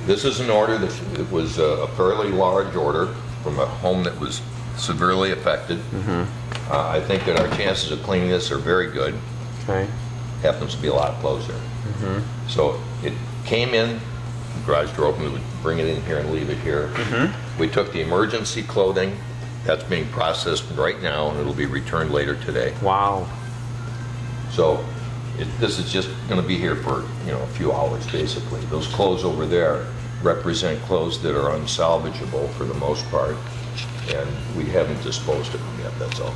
This is an order that it was a fairly large order from a home that was severely affected. I think that our chances of cleaning this are very good. Okay. Happens to be a lot closer. So it came in, the garage door open, we would bring it in here and leave it here. We took the emergency clothing, that's being processed right now, and it'll be returned later today. Wow. So this is just going to be here for, you know, a few hours basically. Those clothes over there represent clothes that are unsalvageable for the most part, and we haven't disposed of them yet, that's all.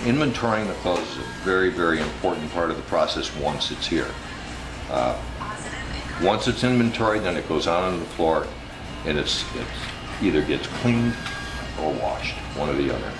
Inventorying the clothes is a very, very important part of the process once it's here. Once it's inventoried, then it goes out on the floor and it's either gets cleaned or washed, one or the other.